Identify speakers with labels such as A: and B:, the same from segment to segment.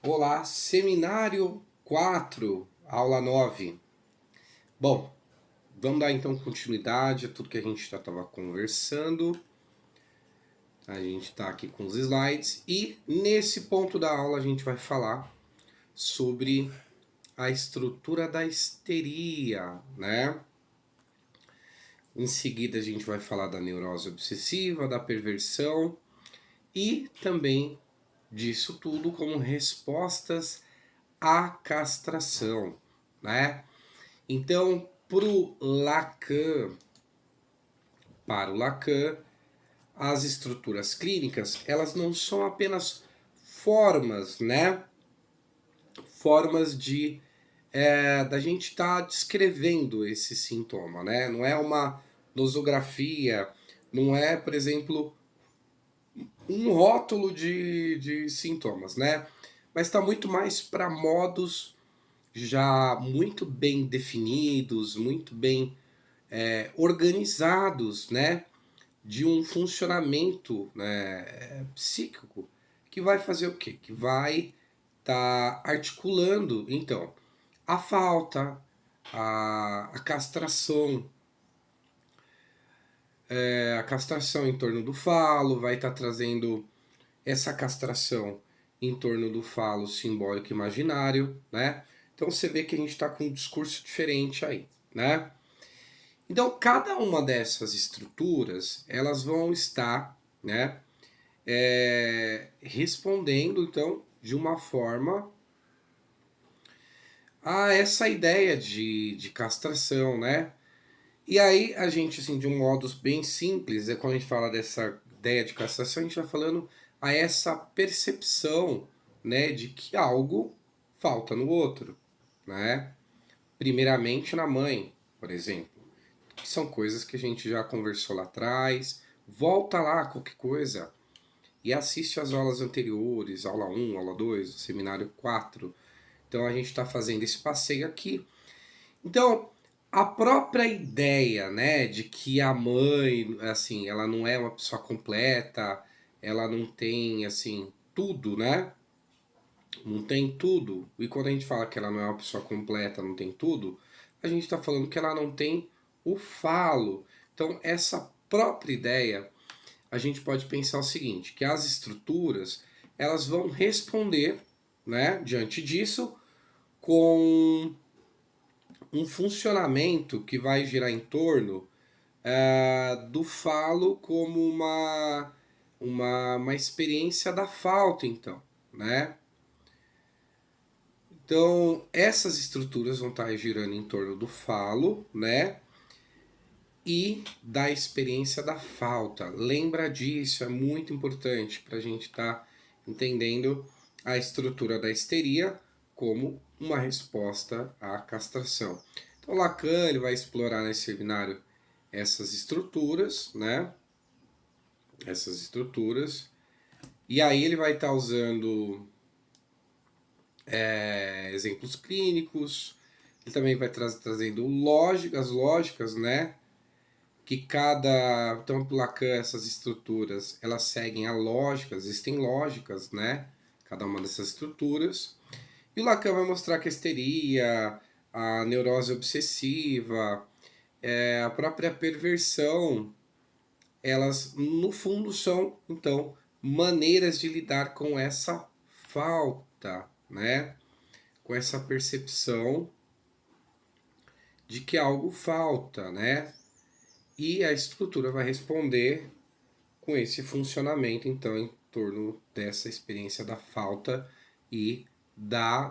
A: Olá, Seminário 4, aula 9. Bom, vamos dar então continuidade a tudo que a gente já estava conversando. A gente está aqui com os slides e nesse ponto da aula a gente vai falar sobre a estrutura da histeria, né? Em seguida a gente vai falar da neurose obsessiva, da perversão e também disso tudo como respostas à castração, né? Então, para o Lacan, as estruturas clínicas, elas não são apenas formas, né? Formas de da gente estar descrevendo esse sintoma, né? Não é uma nosografia, não é, por exemplo, um rótulo de sintomas, né? Mas está muito mais para modos já muito bem definidos, muito bem organizados, né? De um funcionamento, né, psíquico que vai fazer o quê? Que vai estar articulando, então, a falta, a castração, a castração em torno do falo, vai estar trazendo essa castração em torno do falo simbólico imaginário, né? Então você vê que a gente está com um discurso diferente aí, né? Então cada uma dessas estruturas, elas vão estar, né, respondendo então de uma forma a essa ideia de castração, né? E aí a gente, assim, de um modo bem simples, quando a gente fala dessa ideia de castração, a gente vai falando a essa percepção, né, de que algo falta no outro, né? Primeiramente na mãe, por exemplo, que são coisas que a gente já conversou lá atrás. Volta lá, qualquer coisa, e assiste as aulas anteriores, aula 1, aula 2, seminário 4. Então a gente está fazendo esse passeio aqui. Então, a própria ideia, né, de que a mãe, assim, ela não é uma pessoa completa, ela não tem, assim, tudo, né? Não tem tudo. E quando a gente fala que ela não é uma pessoa completa, não tem tudo, a gente está falando que ela não tem o falo. Então, essa própria ideia, a gente pode pensar o seguinte, que as estruturas, elas vão responder, né, diante disso, com um funcionamento que vai girar em torno do falo como uma experiência da falta, então, né? Então, essas estruturas vão estar girando em torno do falo, né? E da experiência da falta. Lembra disso, é muito importante para a gente estar entendendo a estrutura da histeria como uma resposta à castração. Então, Lacan ele vai explorar nesse seminário essas estruturas, né? Essas estruturas. E aí ele vai estar usando exemplos clínicos. Ele também vai trazendo as lógicas, né? Que cada, então para Lacan essas estruturas elas seguem a lógica, existem lógicas, né? Cada uma dessas estruturas. E o Lacan vai mostrar que a histeria, a neurose obsessiva, a própria perversão, elas no fundo são então maneiras de lidar com essa falta, né? Com essa percepção de que algo falta, né? E a estrutura vai responder com esse funcionamento, então, em torno dessa experiência da falta e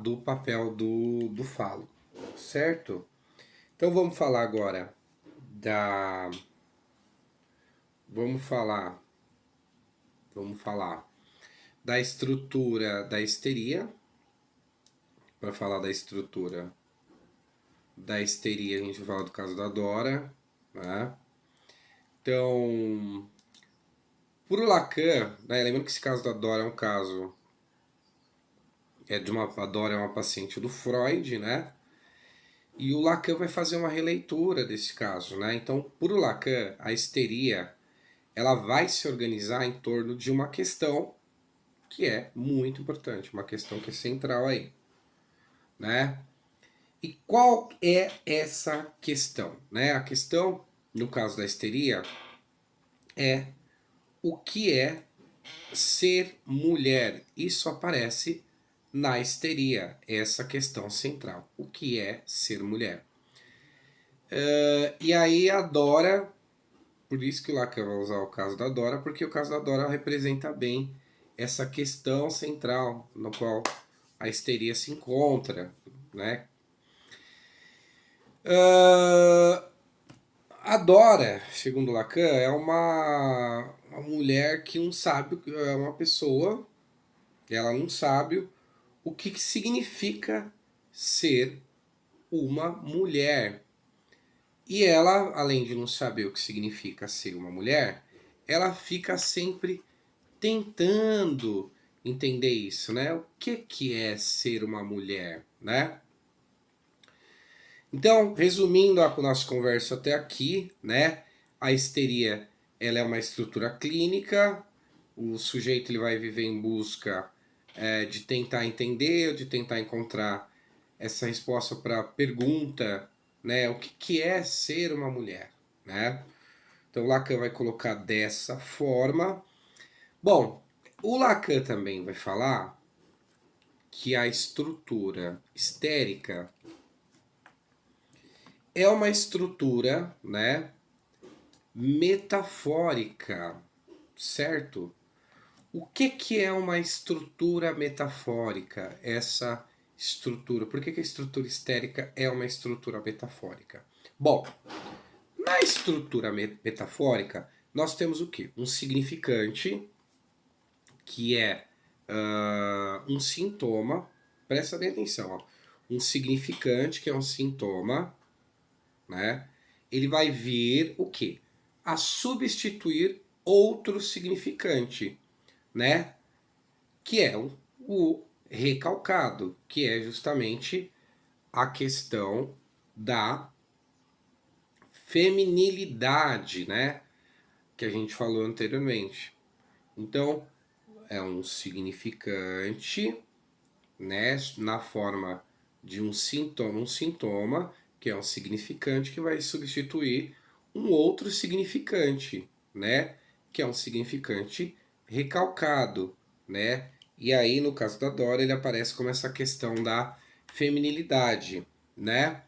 A: do papel do falo, certo? Então vamos falar agora da. Vamos falar. Vamos falar da estrutura da histeria. Para falar da estrutura da histeria, a gente vai falar do caso da Dora, né? Então, por Lacan, né, lembrando que esse caso da Dora é um caso a Dora é uma paciente do Freud, né? E o Lacan vai fazer uma releitura desse caso, né? Então, por Lacan, a histeria ela vai se organizar em torno de uma questão que é muito importante, uma questão que é central aí, né? E qual é essa questão, né? A questão, no caso da histeria, é o que é ser mulher. Isso aparece na histeria, essa questão central. O que é ser mulher? E aí a Dora, por isso que o Lacan vai usar o caso da Dora, porque o caso da Dora representa bem essa questão central no qual a histeria se encontra, né? A Dora, segundo Lacan, é uma mulher que não sabe, é uma pessoa, ela não sabe o que significa ser uma mulher. E ela, além de não saber o que significa ser uma mulher, ela fica sempre tentando entender isso, né? O que é ser uma mulher, né? Então, resumindo a nossa conversa até aqui, né? A histeria, ela é uma estrutura clínica. O sujeito ele vai viver em busca de tentar entender, de tentar encontrar essa resposta para a pergunta, né? O que é ser uma mulher, né? Então, Lacan vai colocar dessa forma. Bom, o Lacan também vai falar que a estrutura histérica é uma estrutura, né, metafórica, certo? O que é uma estrutura metafórica? Essa estrutura. Por que a estrutura histérica é uma estrutura metafórica? Bom, na estrutura metafórica, nós temos o quê? Um significante, que é um sintoma. Presta bem atenção, ó. Um significante, que é um sintoma, né? Ele vai vir o quê? A substituir outro significante, né? Que é o recalcado, que é justamente a questão da feminilidade, né? Que a gente falou anteriormente. Então, é um significante, né? Na forma de um sintoma, que é um significante que vai substituir um outro significante, né? Que é um significante recalcado, né? E aí, no caso da Dora, ele aparece como essa questão da feminilidade, né?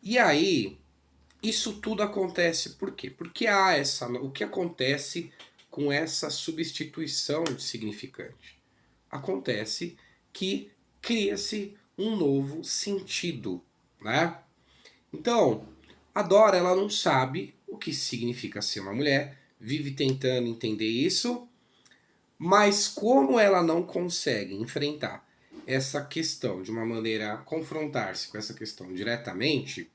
A: E aí, isso tudo acontece por quê? Porque há o que acontece com essa substituição de significante? Acontece que cria-se um novo sentido, né? Então, a Dora ela não sabe o que significa ser uma mulher, vive tentando entender isso, mas como ela não consegue enfrentar essa questão de uma maneira, confrontar-se com essa questão diretamente,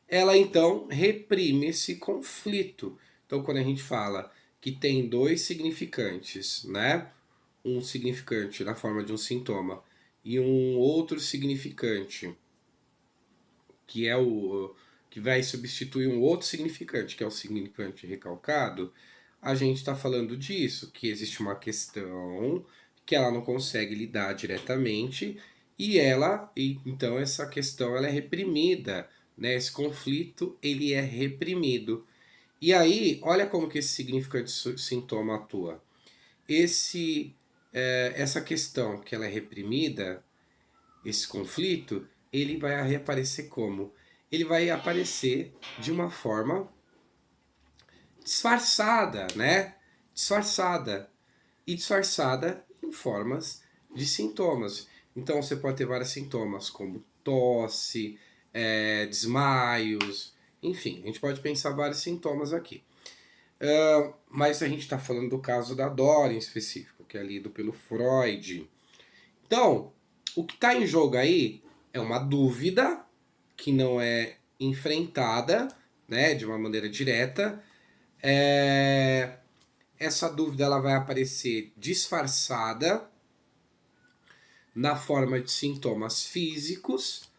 A: ela então reprime esse conflito. Então, quando a gente fala que tem dois significantes, né? Um significante na forma de um sintoma e um outro significante que é o que vai substituir um outro significante, que é o significante recalcado, a gente está falando disso, que existe uma questão que ela não consegue lidar diretamente e então essa questão ela é reprimida, né? Esse conflito ele é reprimido. E aí, olha como que esse significante sintoma atua. Essa questão que ela é reprimida, esse conflito, ele vai reaparecer como? Ele vai aparecer de uma forma disfarçada, né? Disfarçada. E disfarçada em formas de sintomas. Então você pode ter vários sintomas, como tosse, desmaios, enfim, a gente pode pensar vários sintomas aqui. Mas a gente está falando do caso da Dora em específico, que é lido pelo Freud. Então, o que está em jogo aí é uma dúvida que não é enfrentada, né, de uma maneira direta. Essa dúvida ela vai aparecer disfarçada na forma de sintomas físicos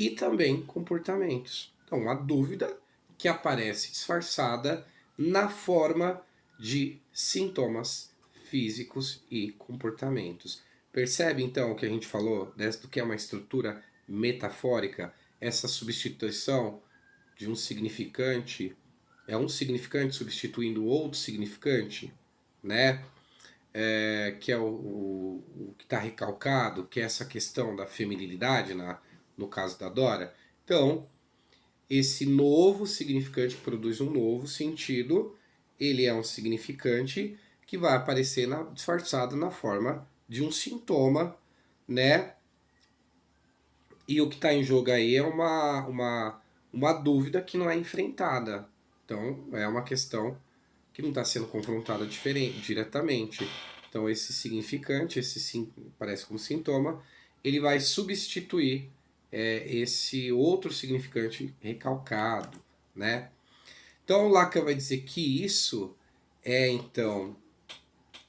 A: e também comportamentos. Então, uma dúvida que aparece disfarçada na forma de sintomas físicos e comportamentos. Percebe então o que a gente falou do que é uma estrutura metafórica? Essa substituição de um significante é um significante substituindo outro significante, né? Que é o que está recalcado, que é essa questão da feminilidade no caso da Dora. Então, esse novo significante produz um novo sentido, ele é um significante que vai aparecer disfarçado na forma de um sintoma, né? E o que está em jogo aí é uma dúvida que não é enfrentada. Então, é uma questão que não está sendo confrontada diretamente. Então, esse significante, parece como sintoma, ele vai substituir esse outro significante recalcado, né? Então, Lacan vai dizer que isso é, então,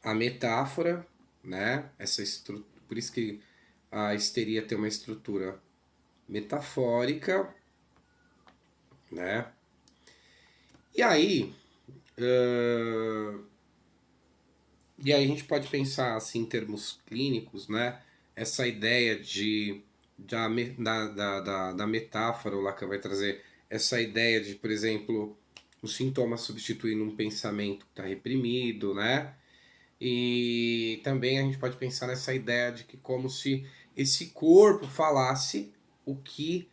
A: a metáfora, né? Por isso que a histeria tem uma estrutura metafórica, né? E aí, e aí a gente pode pensar assim em termos clínicos, né? Essa ideia da metáfora, o Lacan vai trazer essa ideia de, por exemplo, um sintoma substituindo um pensamento que está reprimido, né? E também a gente pode pensar nessa ideia de que como se esse corpo falasse o que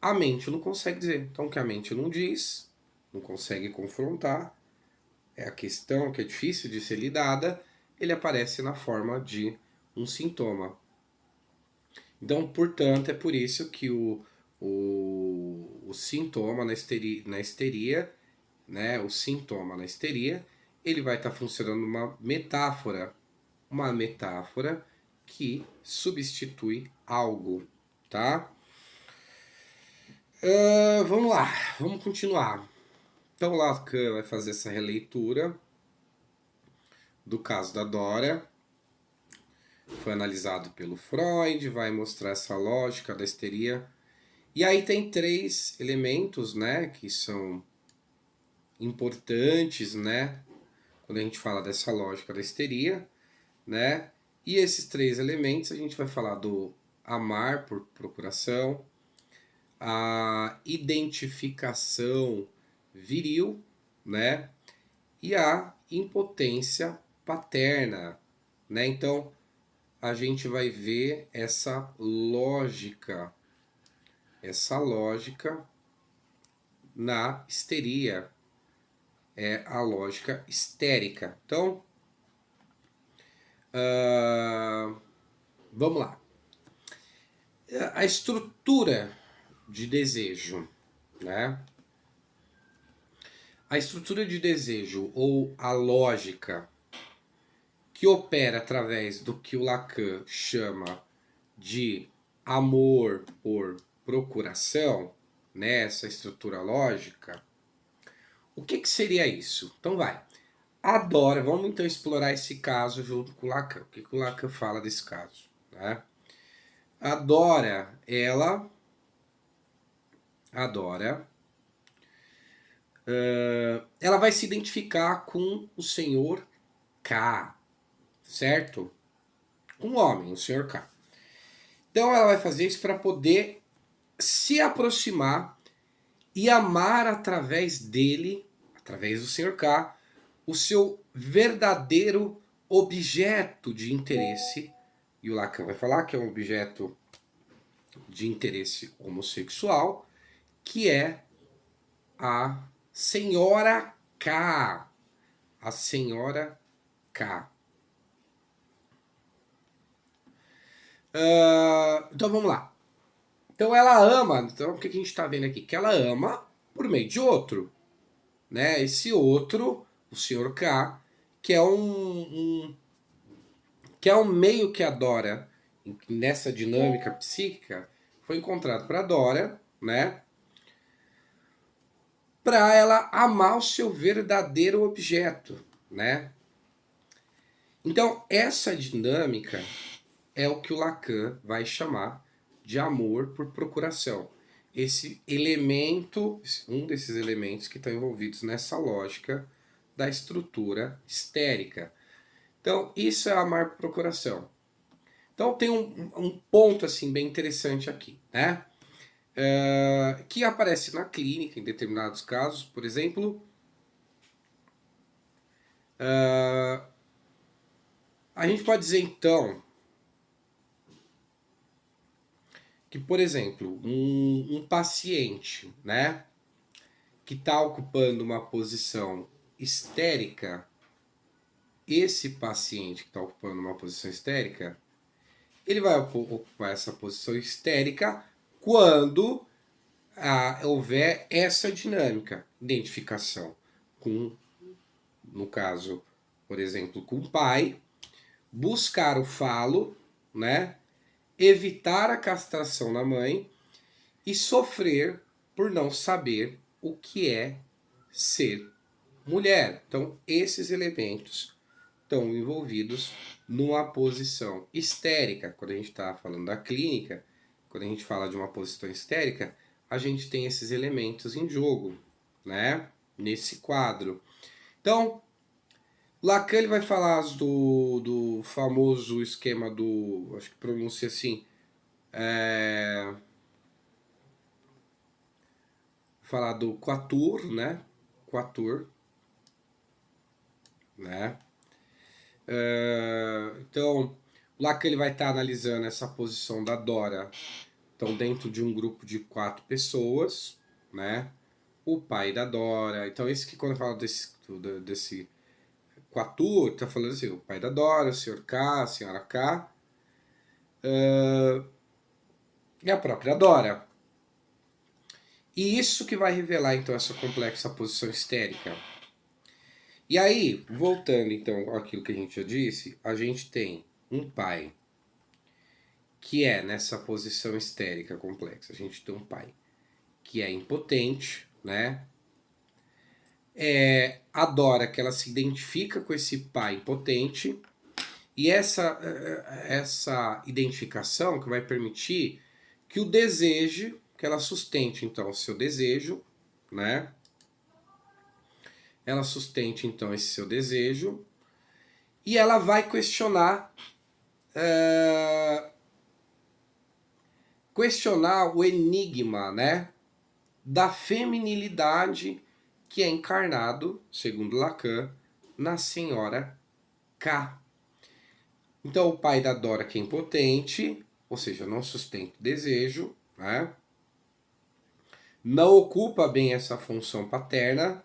A: a mente não consegue dizer. Então, o que a mente não diz, não consegue confrontar, é a questão que é difícil de ser lidada, ele aparece na forma de um sintoma. Então, portanto, é por isso que o sintoma na histeria, né, o sintoma na histeria, ele vai estar funcionando uma metáfora que substitui algo, tá? Vamos lá, vamos continuar. Então, Lacan vai fazer essa releitura do caso da Dora. Foi analisado pelo Freud, vai mostrar essa lógica da histeria. E aí tem 3 elementos, né, que são importantes, né, quando a gente fala dessa lógica da histeria, né? E esses 3 elementos a gente vai falar do amar por procuração, a identificação viril, né? E a impotência paterna, né? Então, a gente vai ver essa lógica na histeria, é a lógica histérica. Então, vamos lá. A estrutura de desejo, né? A estrutura de desejo ou a lógica que opera através do que o Lacan chama de amor por procuração, nessa estrutura lógica, o que seria isso? Então vai. Adora, vamos então explorar esse caso junto com o Lacan. O que o Lacan fala desse caso? Né? Adora, ela vai se identificar com o senhor K, certo? Um homem, o senhor K. Então ela vai fazer isso para poder se aproximar e amar através dele, através do senhor K, o seu verdadeiro objeto de interesse. E o Lacan vai falar que é um objeto de interesse homossexual, que é a senhora K. A senhora K. Então vamos lá. Então ela ama, então o que a gente está vendo aqui? Que ela ama por meio de outro, né? Esse outro, o Sr. K, que é que é um meio que a Dora, nessa dinâmica psíquica, foi encontrado para Dora, né? Para ela amar o seu verdadeiro objeto, né? Então essa dinâmica é o que o Lacan vai chamar de amor por procuração. esse elemento, um desses elementos que estão envolvidos nessa lógica da estrutura histérica. Então, isso é amar por procuração. Então, tem um ponto assim bem interessante aqui, né? Que aparece na clínica em determinados casos, por exemplo, a gente pode dizer então que, por exemplo, um paciente, né, que está ocupando uma posição histérica, esse paciente que está ocupando uma posição histérica, ele vai ocupar essa posição histérica quando houver essa dinâmica, identificação com, no caso, por exemplo, com o pai, buscar o falo, né, evitar a castração na mãe e sofrer por não saber o que é ser mulher. Então, esses elementos estão envolvidos numa posição histérica. Quando a gente está falando da clínica, quando a gente fala de uma posição histérica, a gente tem esses elementos em jogo, né? Nesse quadro. Então, Lacan ele vai falar do famoso esquema do, acho que pronuncia assim, falar do quatur, né? Quatur, né? Então, lá que ele vai estar analisando essa posição da Dora, então dentro de um grupo de 4 pessoas, né? O pai da Dora, então esse que quando eu falo desse quatur, tá falando assim, o pai da Dora, o senhor K, a senhora K, e a própria Dora. E isso que vai revelar então essa complexa posição histérica. E aí, voltando então àquilo que a gente já disse, a gente tem um pai que é nessa posição histérica complexa. A gente tem um pai que é impotente, né? Adora que ela se identifica com esse pai impotente e essa identificação que vai permitir que o desejo, que ela sustente então o seu desejo, né? Ela sustente então esse seu desejo e ela vai questionar o enigma, né, da feminilidade que é encarnado, segundo Lacan, na senhora K. Então o pai da Dora que é impotente, ou seja, não sustenta o desejo, né? Não ocupa bem essa função paterna.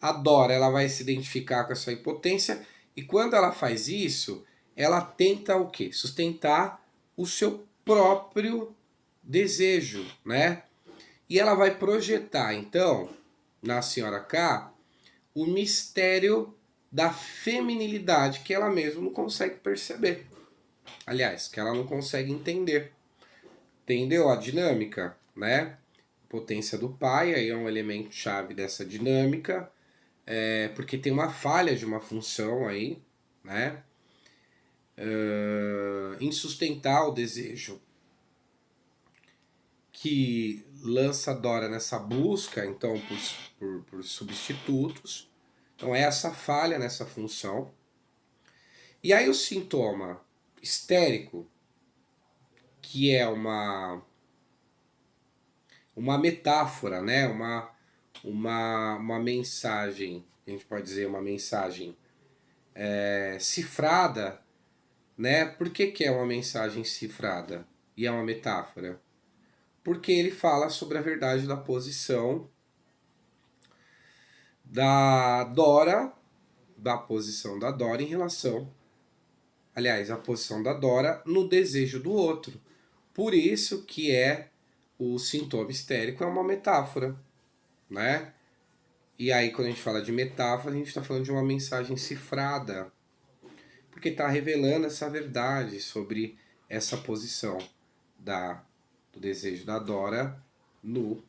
A: A Dora ela vai se identificar com essa impotência e quando ela faz isso, ela tenta o quê? Sustentar o seu próprio desejo, né? E ela vai projetar, então, na senhora K, o mistério da feminilidade que ela mesma não consegue perceber. Aliás, que ela não consegue entender. Entendeu a dinâmica, né? Potência do pai, aí é um elemento chave dessa dinâmica, porque tem uma falha de uma função aí, né? Em sustentar o desejo que lança Dora nessa busca, então, por substitutos. Então, é essa falha nessa função. E aí o sintoma histérico, que é uma metáfora, né? Uma mensagem, a gente pode dizer uma mensagem cifrada, né? Por que é uma mensagem cifrada e é uma metáfora? Porque ele fala sobre a verdade da posição da Dora, da posição da Dora em relação, aliás, a posição da Dora no desejo do outro. Por isso que o sintoma histérico é uma metáfora, né? E aí quando a gente fala de metáfora, a gente está falando de uma mensagem cifrada, porque está revelando essa verdade sobre essa posição do desejo da Dora no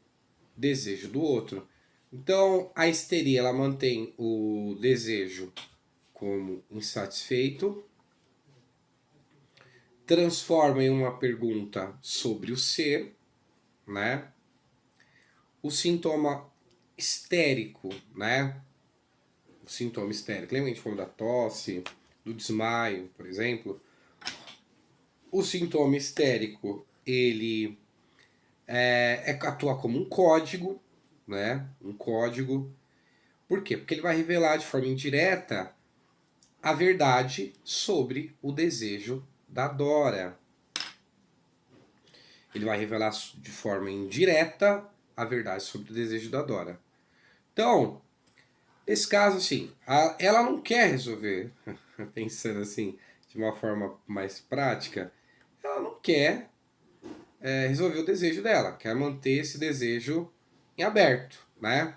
A: desejo do outro. Então, a histeria ela mantém o desejo como insatisfeito, transforma em uma pergunta sobre o ser, né? O sintoma histérico, né? O sintoma histérico. Lembra que a gente falou da tosse, do desmaio, por exemplo? O sintoma histérico, ele atua como um código, né? Um código. Por quê? Porque ele vai revelar de forma indireta a verdade sobre o desejo da Dora. Ele vai revelar de forma indireta a verdade sobre o desejo da Dora. Então, nesse caso, assim, ela não quer resolver, pensando assim, de uma forma mais prática, ela não quer resolver o desejo dela, quer manter esse desejo em aberto, né?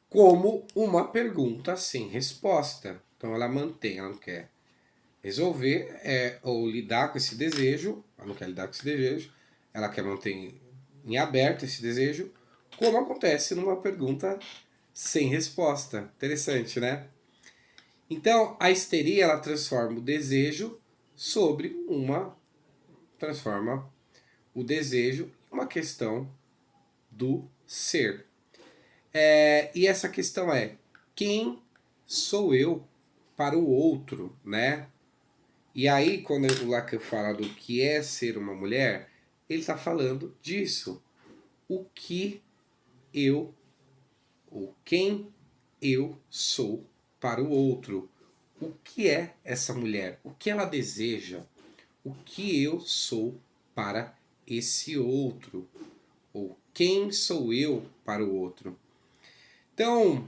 A: Como uma pergunta sem resposta. Então ela mantém, ela não quer resolver ou lidar com esse desejo, ela não quer lidar com esse desejo, ela quer manter em aberto esse desejo, como acontece numa pergunta sem resposta. Interessante, né? Então a histeria ela transforma o desejo transforma o desejo em uma questão do ser. E essa questão é: quem sou eu para o outro, né? E aí, quando o Lacan fala do que é ser uma mulher, ele está falando disso. O que eu, ou quem eu sou para o outro. O que é essa mulher? O que ela deseja? O que eu sou para esse outro? Ou quem sou eu para o outro? Então,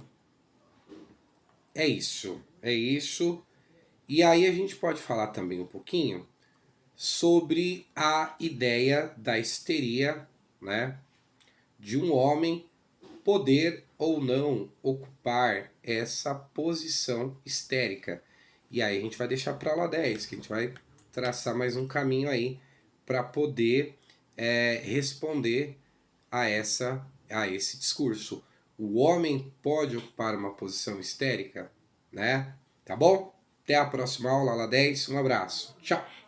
A: é isso. É isso. E aí a gente pode falar também um pouquinho sobre a ideia da histeria, né? De um homem poder ou não ocupar essa posição histérica. E aí a gente vai deixar para aula 10, que a gente vai traçar mais um caminho aí para poder responder a esse discurso. O homem pode ocupar uma posição histérica, né? Tá bom? Até a próxima aula, aula 10. Um abraço. Tchau!